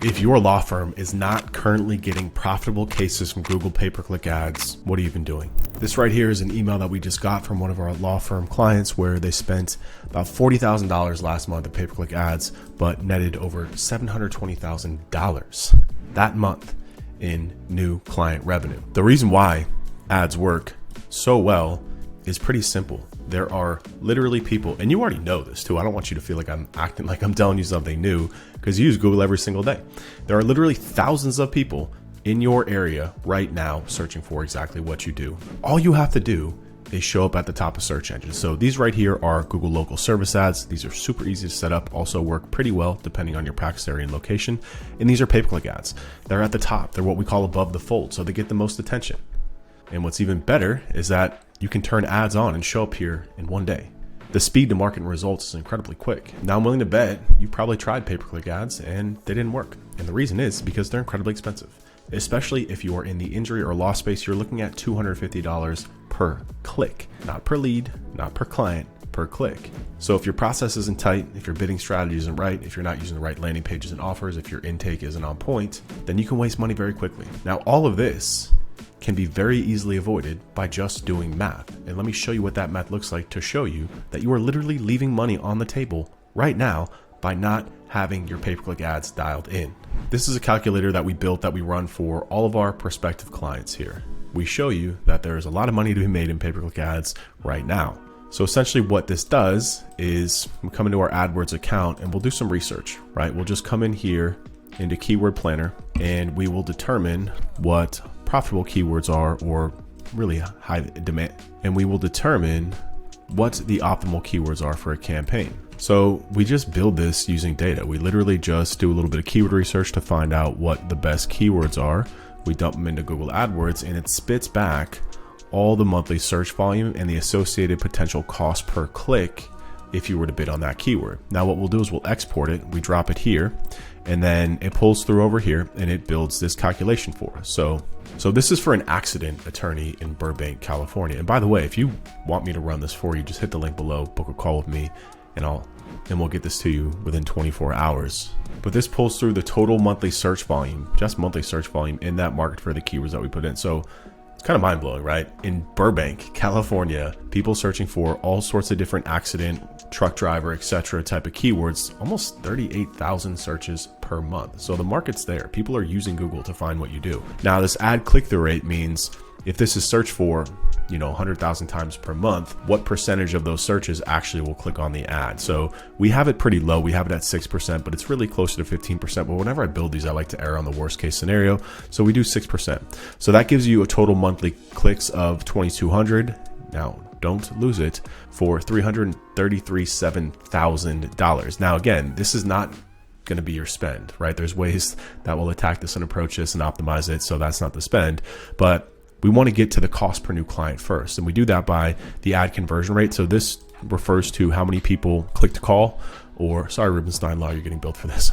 If your law firm is not currently getting profitable cases from Google pay-per-click ads, what are you even doing? This right here is an email that we just got from one of our law firm clients where they spent about $40,000 last month in pay-per-click ads, but netted over $720,000 that month in new client revenue. The reason why ads work so well is pretty simple. There are literally people, and you already know this too. I don't want you to feel like I'm acting like I'm telling you something new because you use Google every single day. There are literally thousands of people in your area right now searching for exactly what you do. All you have to do is show up at the top of search engines. So these right here are Google local service ads. These are super easy to set up, also work pretty well depending on your practice area and location. And these are pay-per-click ads. They're at the top. They're what we call above the fold. So they get the most attention. And what's even better is that you can turn ads on and show up here in one day. The speed to market and results is incredibly quick. Now I'm willing to bet you've probably tried pay-per-click ads and they didn't work. And the reason is because they're incredibly expensive. Especially if you are in the injury or law space, you're looking at $250 per click, not per lead, not per client, per click. So if your process isn't tight, if your bidding strategy isn't right, if you're not using the right landing pages and offers, if your intake isn't on point, then you can waste money very quickly. Now all of this can be very easily avoided by just doing math. And let me show you what that math looks like to show you that you are literally leaving money on the table right now by not having your pay-per-click ads dialed in. This is a calculator that we built that we run for all of our prospective clients here. We show you that there is a lot of money to be made in pay-per-click ads right now. So essentially what this does is we come into our AdWords account and we'll do some research, right? We'll just come in here into Keyword Planner and we will determine what profitable keywords are or really high demand. And we will determine what the optimal keywords are for a campaign. So we just build this using data. We literally just do a little bit of keyword research to find out what the best keywords are. We dump them into Google AdWords and it spits back all the monthly search volume and the associated potential cost per click if you were to bid on that keyword. Now what we'll do is we'll export it, we drop it here, and then it pulls through over here and it builds this calculation for us. So this is for an accident attorney in Burbank, California. And by the way, if you want me to run this for you, just hit the link below, book a call with me, and we'll get this to you within 24 hours. But this pulls through the total monthly search volume, just monthly search volume in that market for the keywords that we put in. So it's kind of mind blowing, right? In Burbank, California, people searching for all sorts of different accident, truck driver, etc. type of keywords, almost 38,000 searches per month. So the market's there. People are using Google to find what you do. Now this ad click-through rate means if this is searched for, 100,000 times per month, what percentage of those searches actually will click on the ad? So we have it pretty low. We have it at 6%, but it's really closer to 15%. But whenever I build these, I like to err on the worst case scenario. So we do 6%. So that gives you a total monthly clicks of 2,200. Now, don't lose it, for $337,000. Now, again, this is not going to be your spend, right? There's ways that will attack this and approach this and optimize it. So that's not the spend, but we want to get to the cost per new client first. And we do that by the ad conversion rate. So this refers to how many people click to call, or sorry, Rubenstein Law, you're getting billed for this,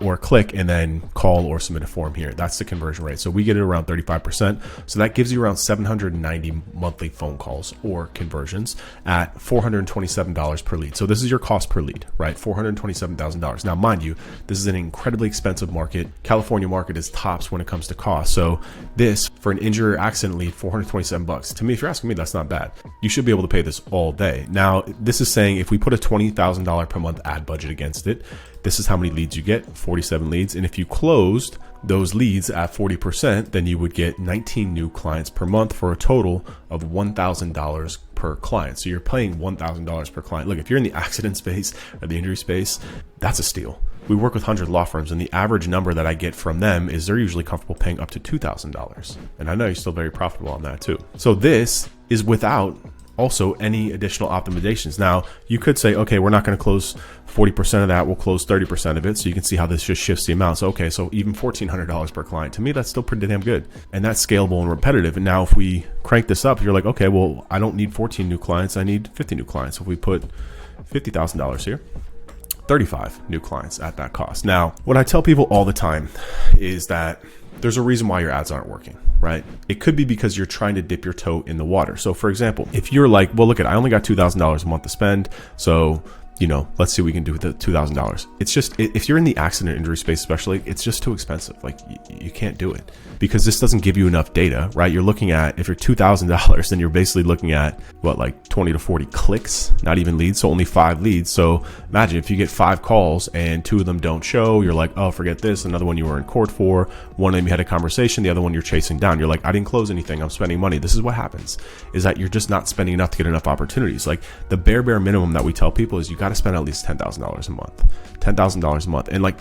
or click and then call or submit a form here. That's the conversion rate. So we get it around 35%. So that gives you around 790 monthly phone calls or conversions at $427 per lead. So this is your cost per lead, right? $427,000. Now, mind you, this is an incredibly expensive market. California market is tops when it comes to cost. So this for an injury or accident lead, $427. To me, if you're asking me, that's not bad. You should be able to pay this all day. Now, this is saying if we put a $20,000 per month ad budget against it, this is how many leads you get, 47 leads. And if you closed those leads at 40%, then you would get 19 new clients per month for a total of $1,000 per client. So you're paying $1,000 per client. Look, if you're in the accident space or the injury space, that's a steal. We work with 100 law firms and the average number that I get from them is they're usually comfortable paying up to $2,000. And I know you're still very profitable on that too. So this is without also any additional optimizations. Now you could say, okay, we're not going to close 40% of that. We'll close 30% of it. So you can see how this just shifts the amount. So, okay, so even $1,400 per client, to me, that's still pretty damn good. And that's scalable and repetitive. And now if we crank this up, you're like, okay, well, I don't need 14 new clients. I need 50 new clients. So if we put $50,000 here, 35 new clients at that cost. Now, what I tell people all the time is that there's a reason why your ads aren't working, right? It could be because you're trying to dip your toe in the water. So for example, if you're like, well, look, I only got $2,000 a month to spend, so let's see what we can do with the $2,000. It's just, if you're in the accident injury space, especially, it's just too expensive. Like you can't do it because this doesn't give you enough data, right? You're looking at, if you're $2,000, then you're basically looking at like 20 to 40 clicks, not even leads. So only 5 leads. So imagine if you get 5 calls and 2 of them don't show, you're like, oh, forget this. Another one you were in court for, one of them you had a conversation, the other one you're chasing down. You're like, I didn't close anything. I'm spending money. This is what happens, is that you're just not spending enough to get enough opportunities. Like the bare minimum that we tell people is you got to spend at least $10,000 a month, $10,000 a month. And like,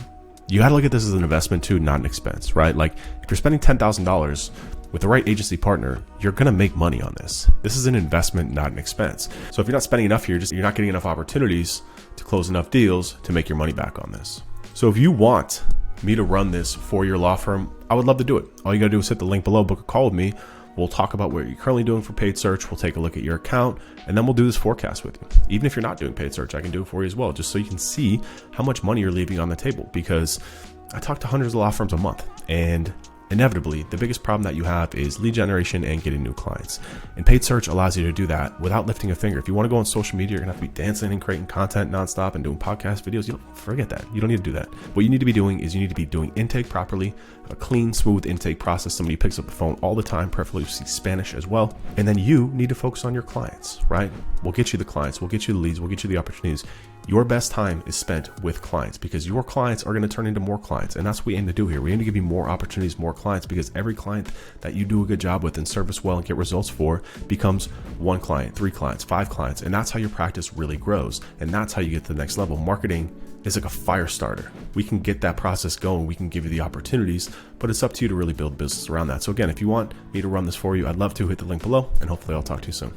you got to look at this as an investment too, not an expense, right? Like if you're spending $10,000 with the right agency partner, you're going to make money on this. This is an investment, not an expense. So if you're not spending enough here, you're not getting enough opportunities to close enough deals to make your money back on this. So if you want me to run this for your law firm, I would love to do it. All you got to do is hit the link below, book a call with me. We'll talk about what you're currently doing for paid search. We'll take a look at your account, and then we'll do this forecast with you. Even if you're not doing paid search, I can do it for you as well, just so you can see how much money you're leaving on the table. Because I talk to hundreds of law firms a month, and inevitably, the biggest problem that you have is lead generation and getting new clients. And paid search allows you to do that without lifting a finger. If you want to go on social media, you're gonna have to be dancing and creating content nonstop and doing podcast videos. You don't forget that. You don't need to do that. What you need to be doing is you need to be doing intake properly, a clean, smooth intake process. Somebody picks up the phone all the time, preferably speaks Spanish as well. And then you need to focus on your clients, right? We'll get you the clients, we'll get you the leads, we'll get you the opportunities. Your best time is spent with clients because your clients are going to turn into more clients. And that's what we aim to do here. We aim to give you more opportunities, more clients, because every client that you do a good job with and service well and get results for becomes 1 client, 3 clients, 5 clients. And that's how your practice really grows. And that's how you get to the next level. Marketing is like a fire starter. We can get that process going. We can give you the opportunities, but it's up to you to really build a business around that. So again, if you want me to run this for you, I'd love to. Hit the link below, and hopefully I'll talk to you soon.